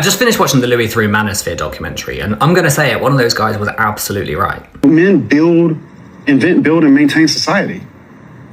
I just finished watching the Louis Theroux Manosphere documentary, and I'm going to say it, one of those guys was absolutely right. Men invent, build, and maintain society.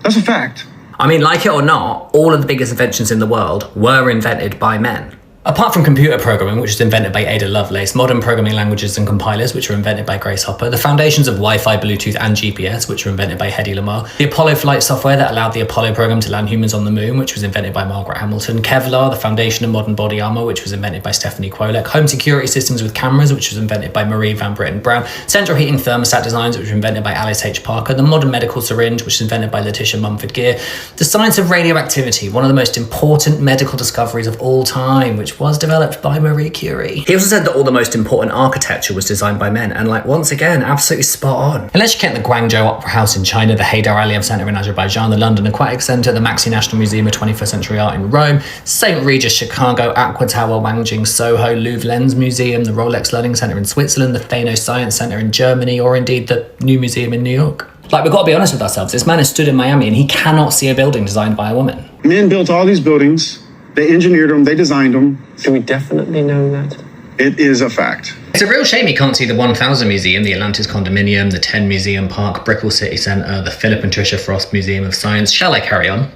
That's a fact. I mean, like it or not, all of the biggest inventions in the world were invented by men. Apart from computer programming, which was invented by Ada Lovelace, modern programming languages and compilers, which were invented by Grace Hopper, the foundations of Wi-Fi, Bluetooth, and GPS, which were invented by Hedy Lamarr, the Apollo flight software that allowed the Apollo program to land humans on the moon, which was invented by Margaret Hamilton, Kevlar, the foundation of modern body armor, which was invented by Stephanie Kwolek, home security systems with cameras, which was invented by Marie Van Britten Brown, central heating thermostat designs, which were invented by Alice H. Parker, the modern medical syringe, which was invented by Letitia Mumford Gear, the science of radioactivity, one of the most important medical discoveries of all time, which was developed by Marie Curie. He also said that all the most important architecture was designed by men, and once again, absolutely spot on. Unless you count the Guangzhou Opera House in China, the Heydar Aliyev Centre in Azerbaijan, the London Aquatic Centre, the Maxi National Museum of 21st Century Art in Rome, St. Regis Chicago, Aqua Tower Wangjing Soho, Louvre Lens Museum, the Rolex Learning Centre in Switzerland, the Thanos Science Centre in Germany, or indeed the New Museum in New York. We've got to be honest with ourselves, this man has stood in Miami and he cannot see a building designed by a woman. Men built all these buildings, they engineered them, they designed them. Do we definitely know that? It is a fact. It's a real shame you can't see the 1000 Museum, the Atlantis Condominium, the 10 Museum Park, Brickell City Centre, the Philip and Tricia Frost Museum of Science. Shall I carry on?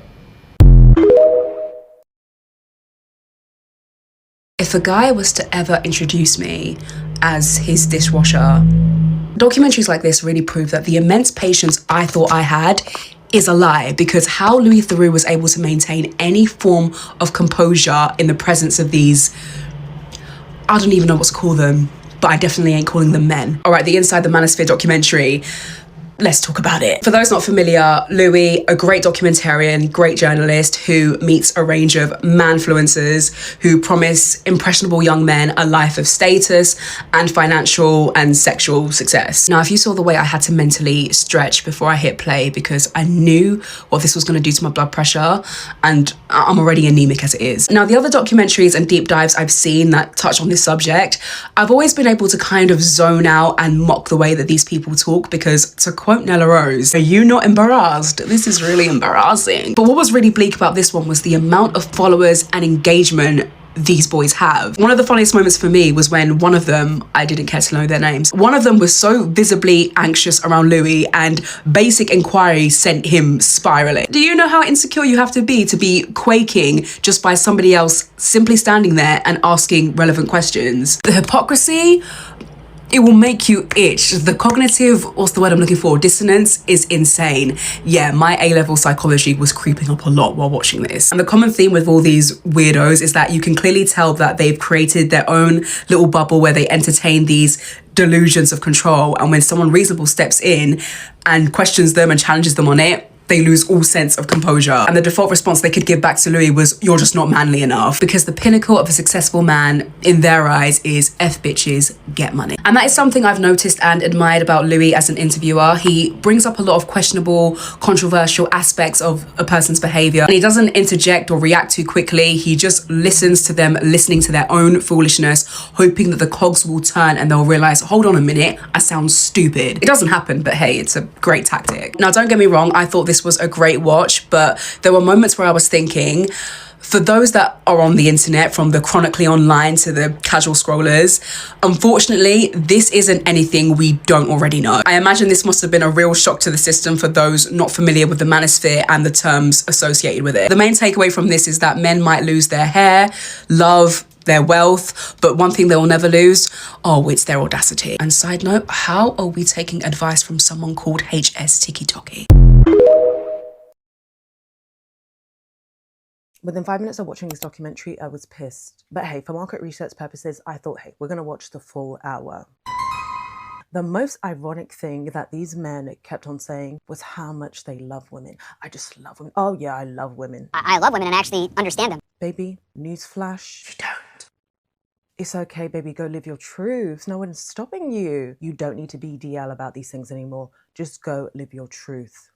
If a guy was to ever introduce me as his dishwasher, documentaries like this really prove that the immense patience I thought I had is a lie, because how Louis Theroux was able to maintain any form of composure in the presence of these, I don't even know what to call them, but I definitely ain't calling them men. All right, the Inside the Manosphere documentary, let's talk about it. For those not familiar, Louis, a great documentarian, great journalist who meets a range of manfluencers who promise impressionable young men a life of status and financial and sexual success. Now, if you saw the way I had to mentally stretch before I hit play because I knew what this was going to do to my blood pressure, and I'm already anemic as it is. Now, the other documentaries and deep dives I've seen that touch on this subject, I've always been able to kind of zone out and mock the way that these people talk, because to quote Nella Rose, "Are you not embarrassed? This is really embarrassing." But what was really bleak about this one was the amount of followers and engagement these boys have. One of the funniest moments for me was when one of them, I didn't care to know their names, one of them was so visibly anxious around Louis and basic inquiry sent him spiraling. Do you know how insecure you have to be quaking just by somebody else simply standing there and asking relevant questions? The hypocrisy, it will make you itch. The cognitive, what's the word I'm looking for? Dissonance is insane. Yeah, my A-level psychology was creeping up a lot while watching this. And the common theme with all these weirdos is that you can clearly tell that they've created their own little bubble where they entertain these delusions of control. And when someone reasonable steps in and questions them and challenges them on it, they lose all sense of composure. And the default response they could give back to Louis was, "You're just not manly enough." Because the pinnacle of a successful man in their eyes is F bitches, get money. And that is something I've noticed and admired about Louis as an interviewer. He brings up a lot of questionable, controversial aspects of a person's behavior. And he doesn't interject or react too quickly. He just listens to them, listening to their own foolishness, hoping that the cogs will turn and they'll realize, hold on a minute, I sound stupid. It doesn't happen, but hey, it's a great tactic. Now, don't get me wrong, I thought this was a great watch, but there were moments where I was thinking, for those that are on the internet, from the chronically online to the casual scrollers, unfortunately, this isn't anything we don't already know. I imagine this must have been a real shock to the system for those not familiar with the manosphere and the terms associated with it. The main takeaway from this is that men might lose their hair, love, their wealth, but one thing they will never lose, it's their audacity. And side note, how are we taking advice from someone called HS Tiki Toki? Within 5 minutes of watching this documentary, I was pissed. But hey, for market research purposes, I thought, hey, we're gonna watch the full hour. The most ironic thing that these men kept on saying was how much they love women. I just love women. Oh yeah, I love women. I love women and actually understand them. Baby, newsflash. You don't. It's okay, baby, go live your truth. No one's stopping you. You don't need to be DL about these things anymore. Just go live your truth.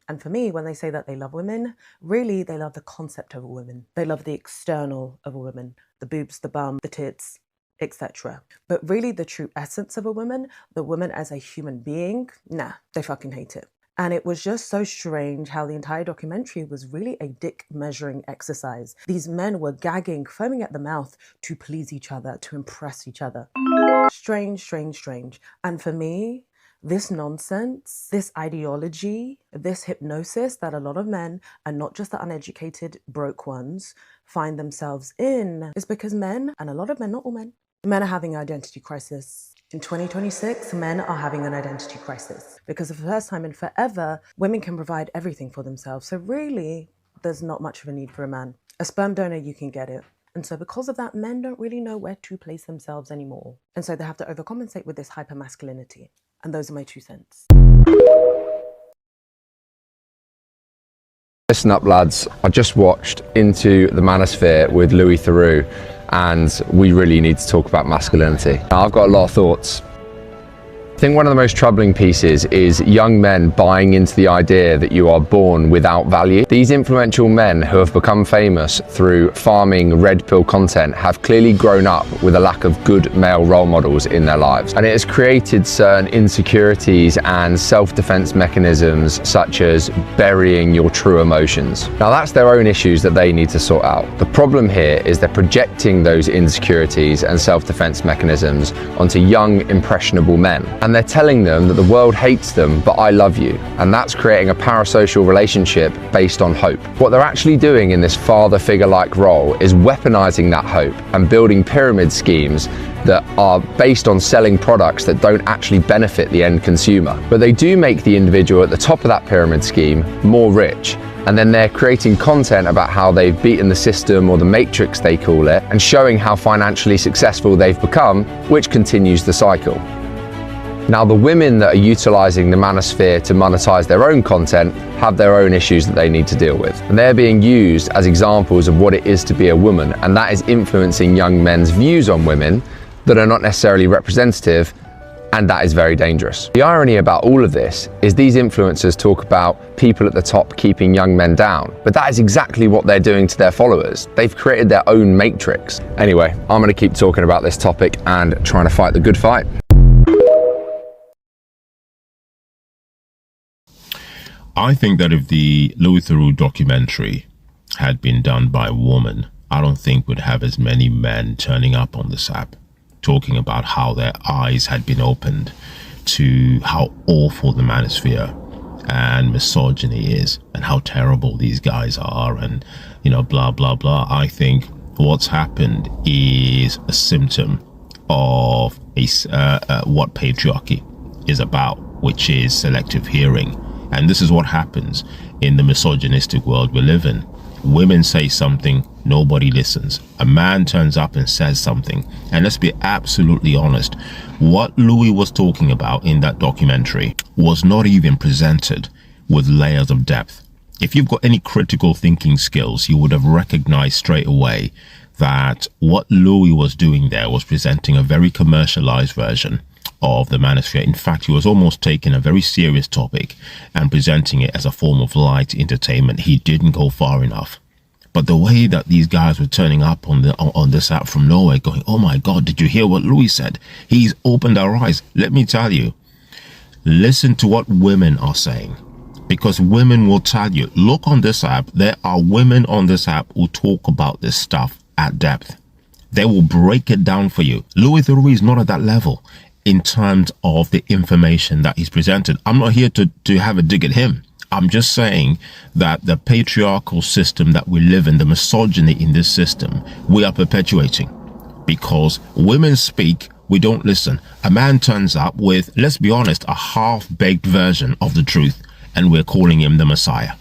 And for me, when they say that they love women, really, they love the concept of a woman. They love the external of a woman, the boobs, the bum, the tits, etc. But really, the true essence of a woman, the woman as a human being, nah, they fucking hate it. And it was just so strange how the entire documentary was really a dick measuring exercise. These men were gagging, foaming at the mouth to please each other, to impress each other. Strange, strange, strange. And for me, this nonsense, this ideology, this hypnosis that a lot of men, and not just the uneducated, broke ones, find themselves in is because men, and a lot of men, not all men are having an identity crisis. In 2026, men are having an identity crisis because for the first time in forever, women can provide everything for themselves. So really, there's not much of a need for a man. A sperm donor, you can get it. And so because of that, men don't really know where to place themselves anymore. And so they have to overcompensate with this hypermasculinity. And those are my 2 cents. Listen up, lads. I just watched Into the Manosphere with Louis Theroux, and we really need to talk about masculinity. Now, I've got a lot of thoughts. I think one of the most troubling pieces is young men buying into the idea that you are born without value. These influential men who have become famous through farming red pill content have clearly grown up with a lack of good male role models in their lives. And it has created certain insecurities and self-defense mechanisms such as burying your true emotions. Now that's their own issues that they need to sort out. The problem here is they're projecting those insecurities and self-defense mechanisms onto young, impressionable men. And they're telling them that the world hates them, but I love you. And that's creating a parasocial relationship based on hope. What they're actually doing in this father figure-like role is weaponizing that hope and building pyramid schemes that are based on selling products that don't actually benefit the end consumer. But they do make the individual at the top of that pyramid scheme more rich. And then they're creating content about how they've beaten the system, or the matrix they call it, and showing how financially successful they've become, which continues the cycle. Now, the women that are utilizing the Manosphere to monetize their own content have their own issues that they need to deal with. And they're being used as examples of what it is to be a woman, and that is influencing young men's views on women that are not necessarily representative, and that is very dangerous. The irony about all of this is these influencers talk about people at the top keeping young men down, but that is exactly what they're doing to their followers. They've created their own matrix. Anyway, I'm going to keep talking about this topic and trying to fight the good fight. I think that if the Louis Theroux documentary had been done by a woman, I don't think we'd have as many men turning up on this app talking about how their eyes had been opened to how awful the manosphere and misogyny is and how terrible these guys are and, you know, blah, blah, blah. I think what's happened is a symptom of what patriarchy is about, which is selective hearing. And this is what happens in the misogynistic world we live in. Women say something, nobody listens. A man turns up and says something. And let's be absolutely honest, what Louis was talking about in that documentary was not even presented with layers of depth. If you've got any critical thinking skills, you would have recognized straight away that what Louis was doing there was presenting a very commercialized version of the Manosphere. In fact, he was almost taking a very serious topic and presenting it as a form of light entertainment. He didn't go far enough. But the way that these guys were turning up on this app from nowhere, going, "Oh my God, did you hear what Louis said? He's opened our eyes." Let me tell you, listen to what women are saying, because women will tell you, look on this app, there are women on this app who talk about this stuff at depth. They will break it down for you. Louis Theroux is not at that level in terms of the information that he's presented. I'm not here to have a dig at him. I'm just saying that the patriarchal system that we live in, the misogyny in this system, we are perpetuating. Because women speak, we don't listen. A man turns up with, let's be honest, a half-baked version of the truth, and we're calling him the Messiah.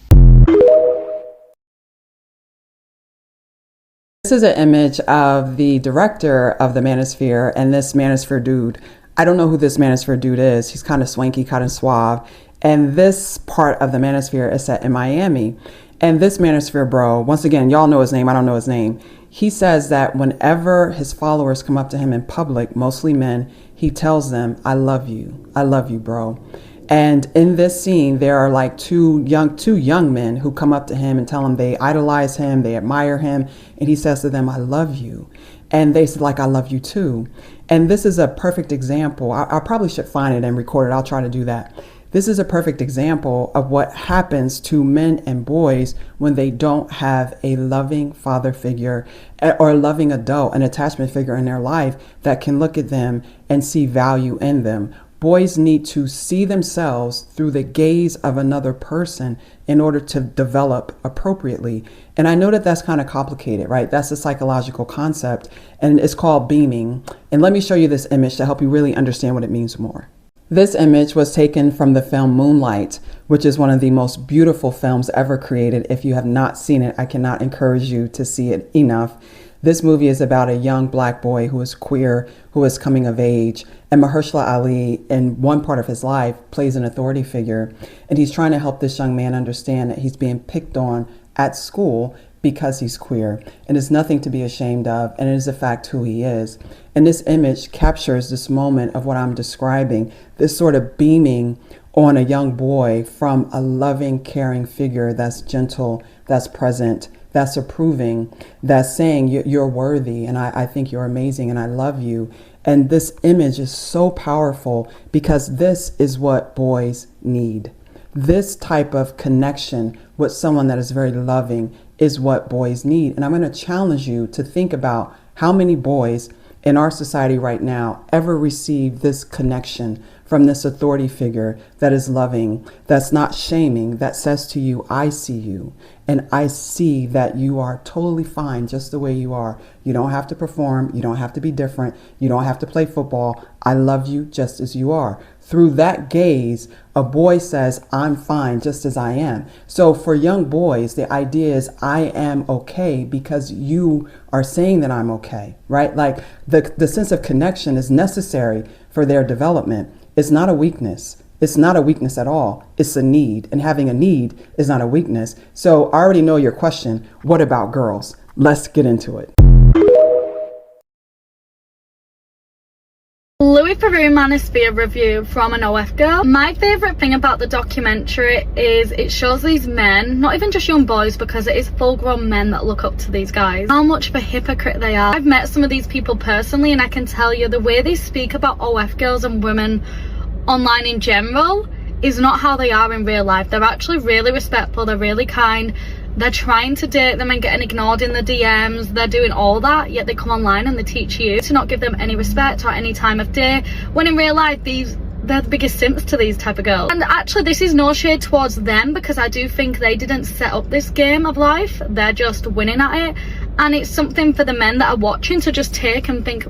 This is an image of the director of the Manosphere and this Manosphere dude. I don't know who this Manosphere dude is. He's kind of swanky, kind of suave. And this part of the Manosphere is set in Miami. And this Manosphere bro, once again, y'all know his name, I don't know his name. He says that whenever his followers come up to him in public, mostly men, he tells them, I love you, bro. And in this scene, there are like two young men who come up to him and tell him they idolize him, they admire him. And he says to them, I love you. And they said, like, I love you too. And this is a perfect example. I probably should find it and record it. I'll try to do that. This is a perfect example of what happens to men and boys when they don't have a loving father figure or a loving adult, an attachment figure in their life that can look at them and see value in them. Boys need to see themselves through the gaze of another person in order to develop appropriately. And I know that that's kind of complicated, right? That's a psychological concept, and it's called beaming. And let me show you this image to help you really understand what it means more. This image was taken from the film Moonlight, which is one of the most beautiful films ever created. If you have not seen it, I cannot encourage you to see it enough. This movie is about a young black boy who is queer, who is coming of age. And Mahershala Ali, in one part of his life, plays an authority figure. And he's trying to help this young man understand that he's being picked on at school because he's queer. And it's nothing to be ashamed of. And it is a fact who he is. And this image captures this moment of what I'm describing, this sort of beaming on a young boy from a loving, caring figure that's gentle, that's present, that's approving, that's saying you're worthy, and I think you're amazing, and I love you. And this image is so powerful because this is what boys need. This type of connection with someone that is very loving is what boys need. And I'm going to challenge you to think about how many boys in our society right now ever receive this connection from this authority figure that is loving, that's not shaming, that says to you, I see you, and I see that you are totally fine just the way you are. You don't have to perform, you don't have to be different, you don't have to play football. I love you just as you are. Through that gaze, a boy says, I'm fine just as I am. So for young boys, the idea is I am okay because you are saying that I'm okay, right? Like the sense of connection is necessary for their development. It's not a weakness. It's not a weakness at all. It's a need. And having a need is not a weakness. So I already know your question. What about girls? Let's get into it. Louis Theroux Manosphere review from an OF girl. My favourite thing about the documentary is it shows these men, not even just young boys, because it is full grown men that look up to these guys, how much of a hypocrite they are. I've met some of these people personally, and I can tell you the way they speak about OF girls and women online in general is not how they are in real life. They're actually really respectful, they're really kind, they're trying to date them and getting ignored in the DMs, they're doing all that, yet they come online and they teach you to not give them any respect or any time of day, when in real life they're the biggest simps to these type of girls. And actually this is no shade towards them, because I do think they didn't set up this game of life, they're just winning at it. And it's something for the men that are watching to just take and think,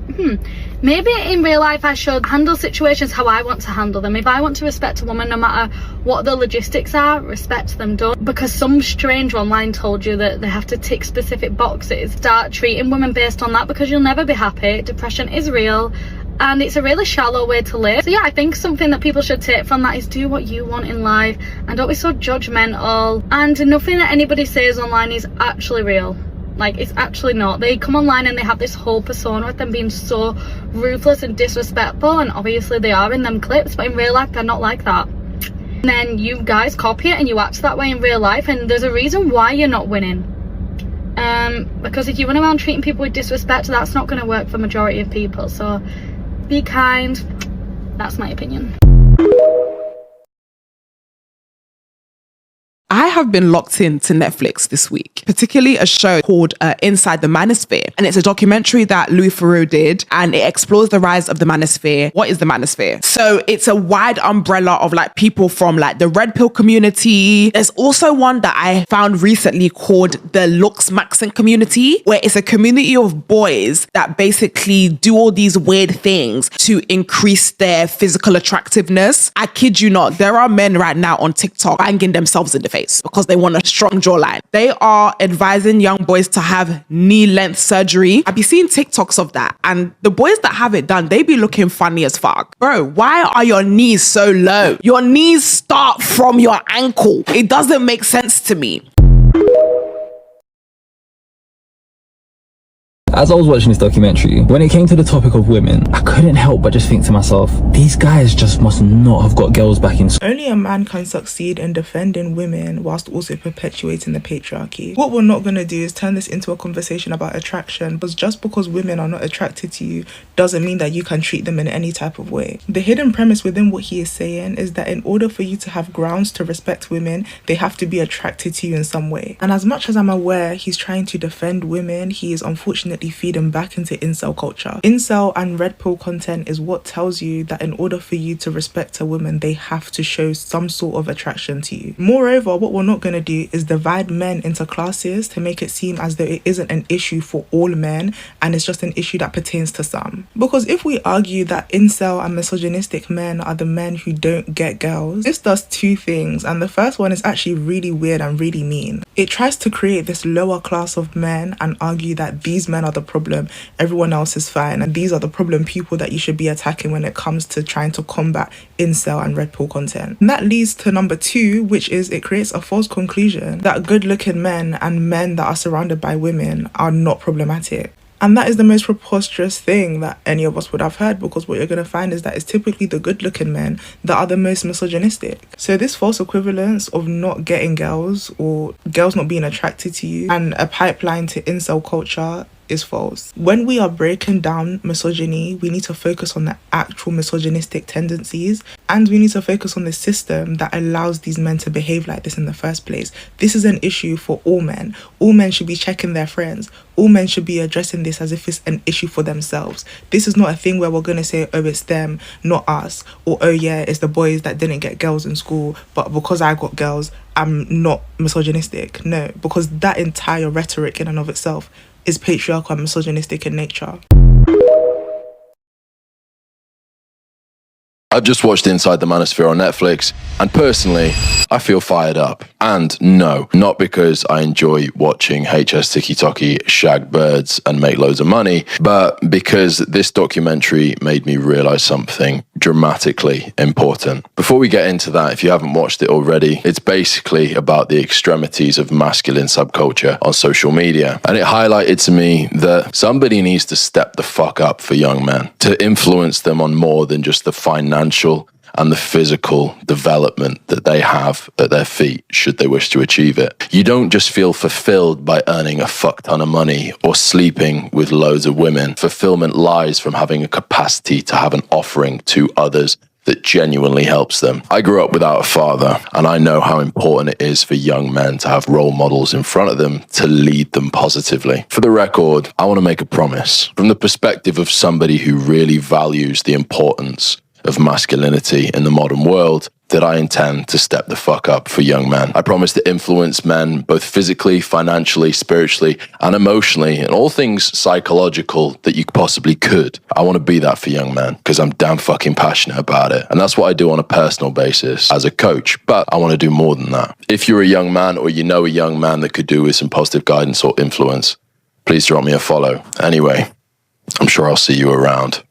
maybe in real life I should handle situations how I want to handle them. If I want to respect a woman, no matter what the logistics are, respect them, don't. Because some stranger online told you that they have to tick specific boxes. Start treating women based on that, because you'll never be happy. Depression is real. And it's a really shallow way to live. So yeah, I think something that people should take from that is do what you want in life and don't be so judgmental. And nothing that anybody says online is actually real. Like, it's actually not. They come online and they have this whole persona of them being so ruthless and disrespectful, and obviously they are in them clips, but in real life they're not like that. And then you guys copy it and you act that way in real life, and there's a reason why you're not winning. Because if you run around treating people with disrespect, that's not going to work for majority of people. So be kind. That's my opinion. I have been locked into Netflix this week, particularly a show called Inside the Manosphere. And it's a documentary that Louis Theroux did, and it explores the rise of the Manosphere. What is the Manosphere? So it's a wide umbrella of like people from like the red pill community. There's also one that I found recently called the Lux Maxing community, where it's a community of boys that basically do all these weird things to increase their physical attractiveness. I kid you not, there are men right now on TikTok banging themselves in the face because they want a strong jawline. They are advising young boys to have knee-length surgery. I be seeing TikToks of that, and the boys that have it done, they be looking funny as fuck. Bro, why are your knees so low? Your knees start from your ankle. It doesn't make sense to me. As I was watching this documentary, when it came to the topic of women, I couldn't help but just think to myself, these guys just must not have got girls back in school. Only a man can succeed in defending women whilst also perpetuating the patriarchy. What we're not going to do is turn this into a conversation about attraction, because just because women are not attracted to you doesn't mean that you can treat them in any type of way. The hidden premise within what he is saying is that in order for you to have grounds to respect women, they have to be attracted to you in some way. And as much as I'm aware he's trying to defend women, he is unfortunately feeding back into incel culture. Incel and red pill content is what tells you that in order for you to respect a woman, they have to show some sort of attraction to you. Moreover, what we're not going to do is divide men into classes to make it seem as though it isn't an issue for all men and it's just an issue that pertains to some. Because if we argue that incel and misogynistic men are the men who don't get girls, this does two things, and the first one is actually really weird and really mean. It tries to create this lower class of men and argue that these men are the problem, everyone else is fine, and these are the problem people that you should be attacking when it comes to trying to combat incel and red pill content. And that leads to number two, which is it creates a false conclusion that good looking men and men that are surrounded by women are not problematic. And that is the most preposterous thing that any of us would have heard, because what you're going to find is that it's typically the good looking men that are the most misogynistic. So this false equivalence of not getting girls or girls not being attracted to you and a pipeline to incel culture is false. When we are breaking down misogyny, we need to focus on the actual misogynistic tendencies, and we need to focus on the system that allows these men to behave like this in the first place. This is an issue for all men. All men should be checking their friends. All men should be addressing this as if it's an issue for themselves. This is not a thing where we're going to say, oh, it's them, not us, or oh yeah, it's the boys that didn't get girls in school, but because I got girls, I'm not misogynistic. No, because that entire rhetoric in and of itself is patriarchal and misogynistic in nature. I've just watched Inside the Manosphere on Netflix, and personally, I feel fired up. And no, not because I enjoy watching HS Tiki-Toki shag birds and make loads of money, but because this documentary made me realize something dramatically important. Before we get into that, if you haven't watched it already, it's basically about the extremities of masculine subculture on social media. And it highlighted to me that somebody needs to step the fuck up for young men, to influence them on more than just the financial and the physical development that they have at their feet should they wish to achieve it. You don't just feel fulfilled by earning a fuck ton of money or sleeping with loads of women. Fulfillment lies from having a capacity to have an offering to others that genuinely helps them. I grew up without a father, and I know how important it is for young men to have role models in front of them to lead them positively. For the record, I want to make a promise. From the perspective of somebody who really values the importance of masculinity in the modern world, that I intend to step the fuck up for young men. I promise to influence men both physically, financially, spiritually, and emotionally, and all things psychological that you possibly could. I want to be that for young men because I'm damn fucking passionate about it. And that's what I do on a personal basis as a coach, but I want to do more than that. If you're a young man or you know a young man that could do with some positive guidance or influence, please drop me a follow. Anyway, I'm sure I'll see you around.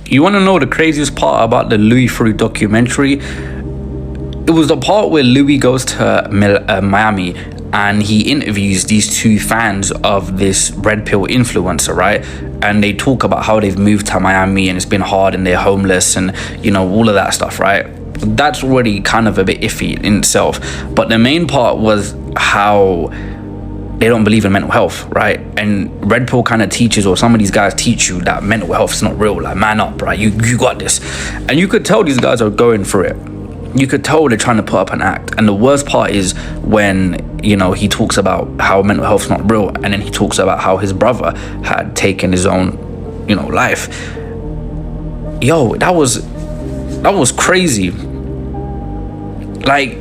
You want to know the craziest part about the Louis Theroux documentary? It was the part where Louis goes to Miami and he interviews these two fans of this red pill influencer, right? And they talk about how they've moved to Miami and it's been hard and they're homeless and, you know, all of that stuff, right? That's already kind of a bit iffy in itself. But the main part was how they don't believe in mental health, right? And red pill kind of teaches, or some of these guys teach you that mental health is not real, like man up, right? You got this. And you could tell these guys are going through it. You could tell they're trying to put up an act. And the worst part is when, you know, he talks about how mental health's not real, and then he talks about how his brother had taken his own, you know, life. Yo, that was crazy. Like,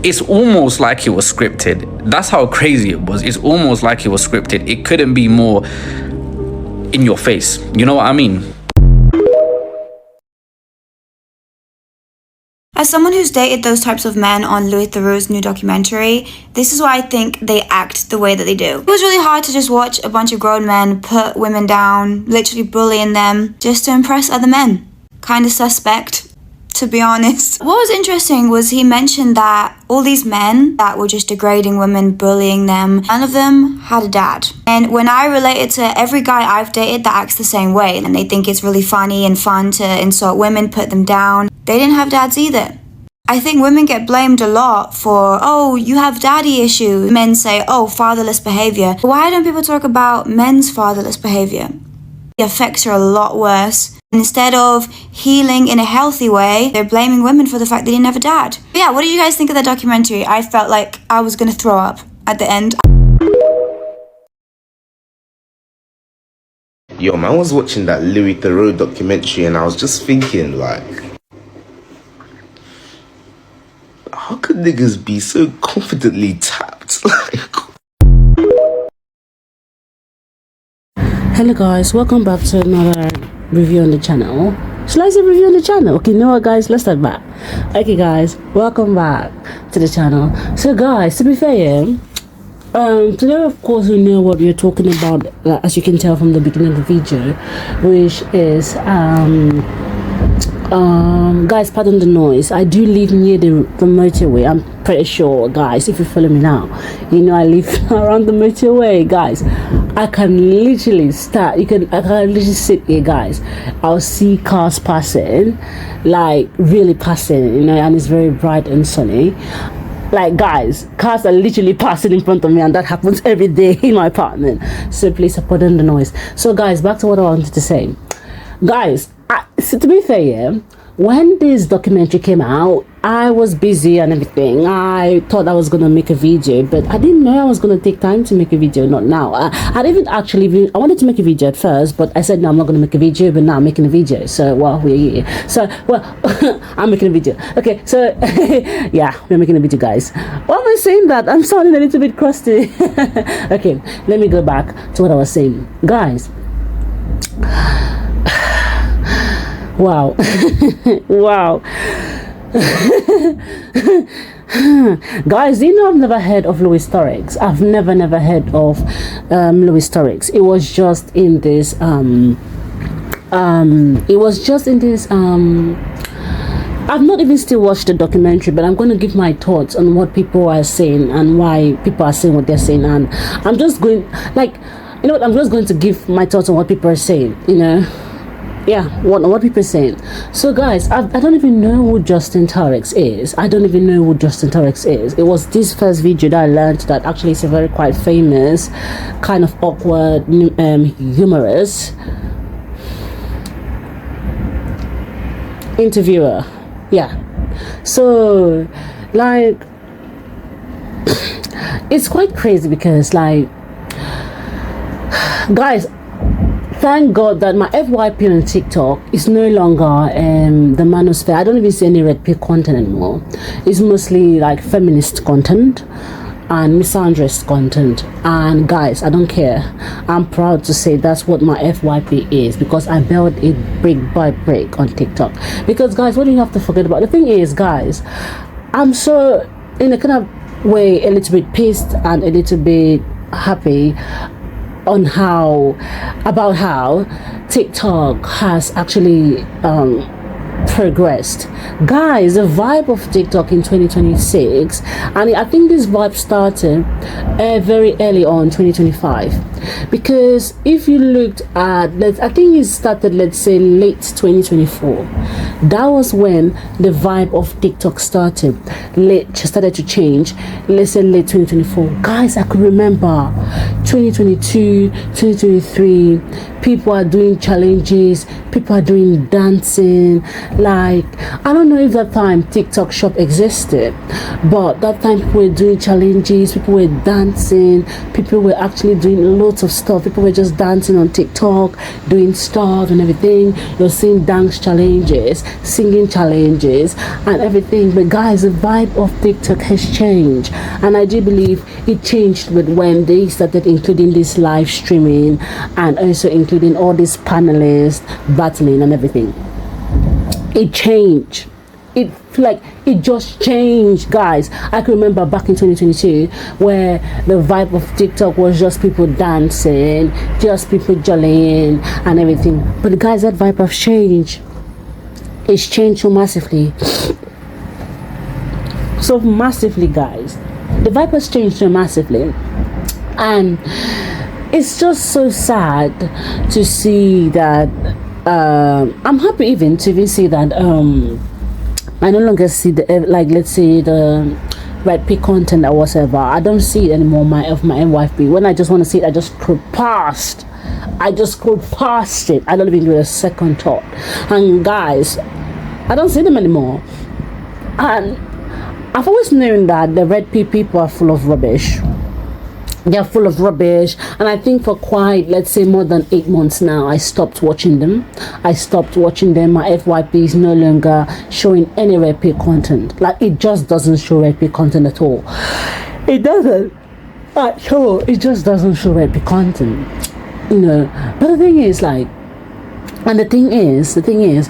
it's almost like it was scripted. That's how crazy it was. It's almost like it was scripted. It couldn't be more in your face. You know what I mean? As someone who's dated those types of men on Louis Theroux's new documentary, this is why I think they act the way that they do. It was really hard to just watch a bunch of grown men put women down, literally bullying them, just to impress other men. Kinda suspect, to be honest. What was interesting was he mentioned that all these men that were just degrading women, bullying them, none of them had a dad. And when I related to every guy I've dated that acts the same way, and they think it's really funny and fun to insult women, put them down, they didn't have dads either. I think women get blamed a lot for, oh, you have daddy issues. Men say, oh, fatherless behavior. Why don't people talk about men's fatherless behavior? The effects are a lot worse. Instead of healing in a healthy way, they're blaming women for the fact they didn't have a dad. But yeah, what did you guys think of that documentary? I felt like I was gonna throw up at the end. Yo, man, I was watching that Louis Theroux documentary and I was just thinking, like, how could niggas be so confidently tapped? Hello guys, welcome back to another review on the channel. Shall I say review on the channel? Okay, you know what guys, let's start back. Okay guys, welcome back to the channel. So guys, to be fair, today of course we know what we're talking about, as you can tell from the beginning of the video, which is guys, pardon the noise. I do live near the motorway. I'm pretty sure, guys, if you follow me now, you know I live around the motorway, guys. I can literally start. I can literally sit here, guys. I'll see cars passing, like really passing, you know, and it's very bright and sunny. Like guys, cars are literally passing in front of me, and that happens every day in my apartment. So please pardon the noise. So guys, back to what I wanted to say, guys. So to be fair, when this documentary came out, I was busy and everything. I thought I was gonna make a video, but I didn't know I was gonna take time to make a video. Not now. I didn't actually. I wanted to make a video at first, but I said no, I'm not gonna make a video. But now I'm making a video. So well, we're here. So well, I'm making a video. Okay, so yeah, we're making a video, guys. Why am I saying that? I'm sounding a little bit crusty. Okay, let me go back to what I was saying, guys. Wow. Wow. Guys, you know I've never heard of Louis Theroux. I've never heard of Louis Theroux. It was just in this I've not even still watched the documentary, but I'm going to give my thoughts on what people are saying and why people are saying what they're saying, and I'm just going, like, you know what, I'm just going to give my thoughts on what people are saying, you know. Yeah, what people are saying. So guys, I don't even know who Justin Theroux is. I don't even know who Justin Theroux is. It was this first video that I learned that actually is a very quite famous, kind of awkward, humorous interviewer. Yeah. So like it's quite crazy because, like, guys, thank God that my FYP on TikTok is no longer the Manosphere. I don't even see any red pill content anymore. It's mostly like feminist content and misandrist content. And guys, I don't care. I'm proud to say that's what my FYP is, because I built it brick by brick on TikTok. Because guys, what do you have to forget about? The thing is, guys, I'm so in a kind of way a little bit pissed and a little bit happy on how TikTok has actually progressed. Guys, the vibe of TikTok in 2026, and I think this vibe started very early on 2025, because if you looked at, I think it started, let's say, late 2024. That was when the vibe of TikTok started to change. Let's say late 2024. Guys, I could remember 2022, 2023, people are doing challenges, people are doing dancing. Like, I don't know if that time TikTok shop existed, but that time people were doing challenges, people were dancing, people were actually doing lots of stuff. People were just dancing on TikTok, doing stuff and everything. You're seeing dance challenges, singing challenges and everything. But guys, the vibe of TikTok has changed, and I do believe it changed with when they started including this live streaming and also including all these panelists battling and everything. It changed. It just changed, guys. I can remember back in 2022 where the vibe of TikTok was just people dancing, just people jollying and everything. But guys, that vibe has changed. It's changed so massively. So massively, guys. The vibe has changed so massively. And it's just so sad to see that. I'm happy even to see that I no longer see the, like, let's say the red pill content or whatever. I don't see it anymore of my NYFB. When I just want to see it, I just scroll past. I just scroll past it. I don't even give it a second thought. And guys, I don't see them anymore. And I've always known that the red pill people are full of rubbish. They're full of rubbish, and I think for quite, let's say, more than 8 months now, I stopped watching them. My FYP is no longer showing any red pill content. Like, it just doesn't show red pill content at all. It doesn't at all. It just doesn't show red pill content, you know. But the thing is, like, and the thing is, the thing is,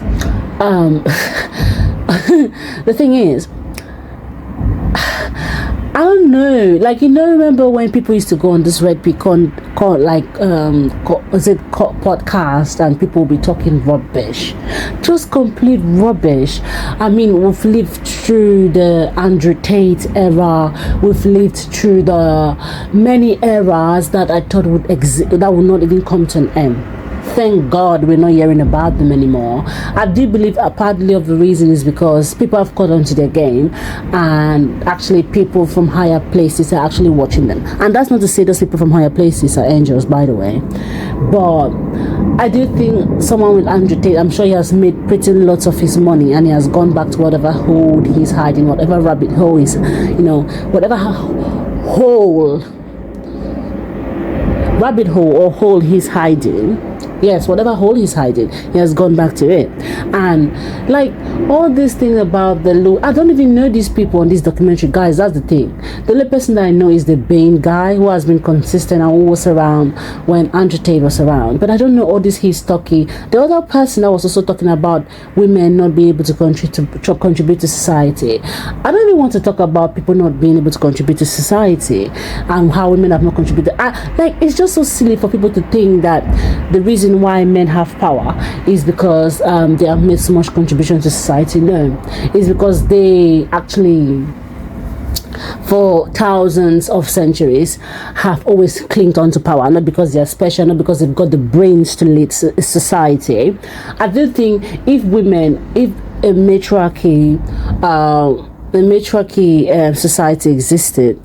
I don't know, like, you know, remember when people used to go on this red pill podcast, and people will be talking rubbish, just complete rubbish. I mean, we've lived through the Andrew Tate era, we've lived through the many eras that I thought would exist, that would not even come to an end. Thank God we're not hearing about them anymore. I do believe a partly of the reason is because people have caught on to their game, and actually people from higher places are actually watching them. And that's not to say those people from higher places are angels, by the way. But I do think someone with Andrew Tate, I'm sure he has made pretty lots of his money, and he has gone back to whatever hole he's hiding, whatever rabbit hole is, you know, whatever rabbit hole or hole he's hiding. Yes, whatever hole he's hiding, he has gone back to it. And like all this thing about I don't even know these people on this documentary, guys. That's the thing. The only person that I know is the Bain guy, who has been consistent and who was around when Andrew Tate was around. But I don't know all this he's talking. The other person that was also talking about women not being able to contribute to society. I don't even want to talk about people not being able to contribute to society and how women have not contributed. Like, it's just so silly for people to think that the reason why men have power is because they have made so much contribution to society. No, it's because they actually, for thousands of centuries, have always clinged on to power, not because they're special, not because they've got the brains to lead society. I do think if a matriarchy society existed,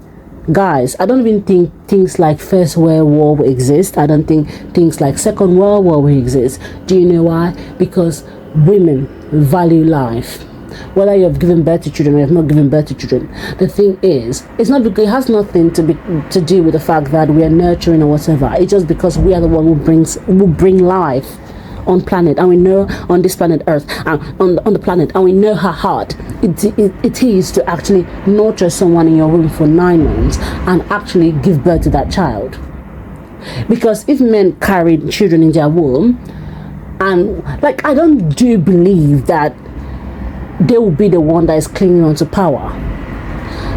guys, I don't even think things like First World War will exist. I don't think things like Second World War will exist. Do you know why? Because women value life. Whether you have given birth to children or you have not given birth to children, the thing is, it's not because it has nothing to do with the fact that we are nurturing or whatever. It's just because we are the one who bring life on planet, and we know on this planet Earth, on the planet, and we know how hard it is to actually nurture someone in your womb for 9 months and actually give birth to that child. Because if men carried children in their womb, and like, I don't believe that they will be the one that is clinging on to power.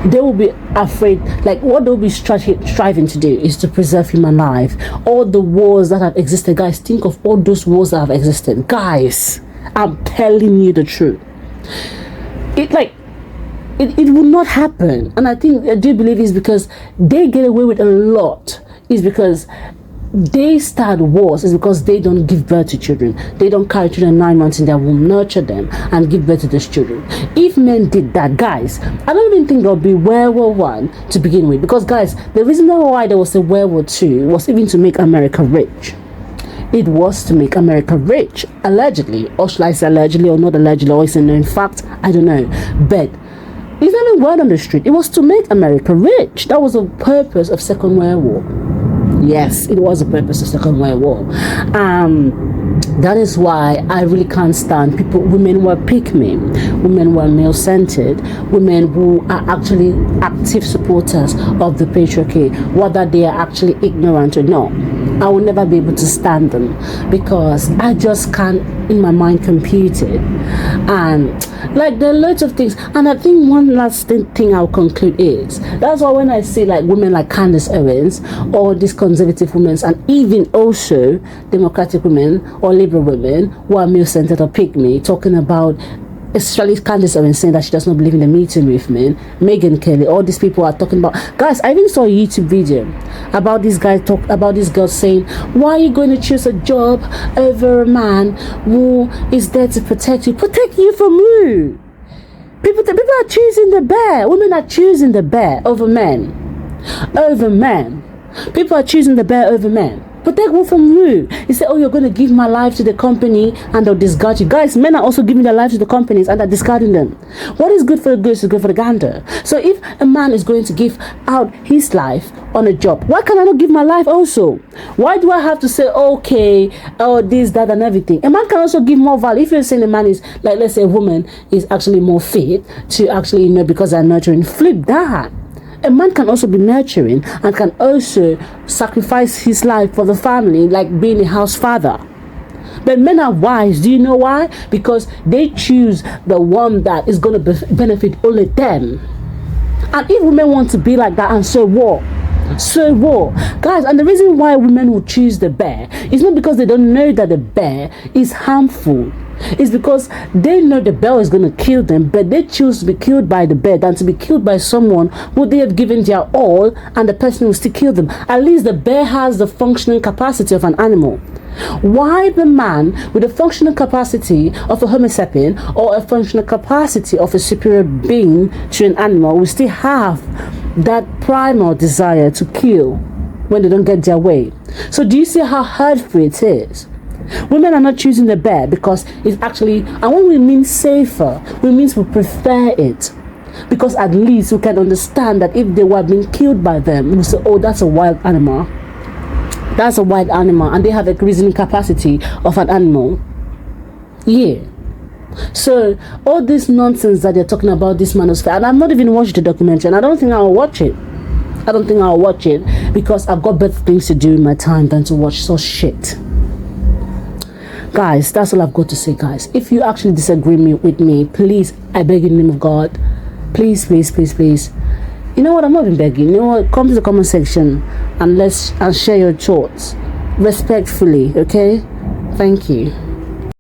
They will be afraid, like what they'll be striving to do is to preserve human life. All the wars that have existed, guys, think of all those wars that have existed. Guys, I'm telling you the truth. It will not happen. And I do believe it's because they get away with a lot. It's because they start wars, is because they don't give birth to children. They don't carry children 9 months in their womb, nurture them, and give birth to these children. If men did that, guys, I don't even think there would be World War I to begin with. Because, guys, the reason why there was a World War II was even to make America rich. It was to make America rich, allegedly. Or should I say allegedly or not allegedly, or is it known fact? I don't know. But it's not a word on the street. It was to make America rich. That was the purpose of Second World War. Yes, it was the purpose of Second World War. That is why I really can't stand women who are pick-me, women who are male-centered, women who are actually active supporters of the patriarchy, whether they are actually ignorant or not. I will never be able to stand them because I just can't, in my mind, compute it. And Like, there are loads of things. And I think one last thing I'll conclude is, that's why when I see like women like Candace Owens, or these conservative women, and even also democratic women or liberal women who are male-centered or pick me, talking about, especially Candace Owens saying that she does not believe in the Me Too movement, Megyn Kelly, all these people are talking about. Guys, I even saw a YouTube video about this guy about this girl saying, why are you going to choose a job over a man who is there to protect you? Protect you from who? People are choosing the bear. Women are choosing the bear over men. Over men. People are choosing the bear over men. Protect who from who? You say, oh, you're going to give my life to the company and they'll discard you. Guys, men are also giving their life to the companies and they're discarding them. What is good for the goose is good for the gander. So if a man is going to give out his life on a job, why can I not give my life also? Why do I have to say, okay, oh, this, that, and everything? A man can also give more value. If you're saying a man is, like, let's say a woman is actually more fit to actually, you know, because they're nurturing, flip that. A man can also be nurturing and can also sacrifice his life for the family, like being a house father. But men are wise. Do you know why? Because they choose the one that is going to benefit only them. And if women want to be like that, and so what? So what? Guys, and the reason why women will choose the bear is not because they don't know that the bear is harmful. It's because they know the bear is going to kill them, but they choose to be killed by the bear than to be killed by someone who they have given their all and the person will still kill them. At least the bear has the functioning capacity of an animal. Why the man with the functional capacity of a Homo sapien or a functional capacity of a superior being to an animal will still have that primal desire to kill when they don't get their way? So do you see how hurtful it is? Women are not choosing the bear because it's actually, and when we mean safer, we mean we prefer it. Because at least we can understand that if they were being killed by them, we say, oh, that's a wild animal. That's a wild animal, and they have a reasoning capacity of an animal. Yeah. So all this nonsense that they're talking about, this Manosphere, and I've not even watched the documentary, and I don't think I'll watch it. I don't think I'll watch it because I've got better things to do in my time than to watch such shit. Guys, that's all I've got to say, guys. If you actually disagree with me, please, I beg in the name of God, please, please, please, please. You know what? I'm not even begging. You know what? Come to the comment section and share your thoughts respectfully, okay? Thank you.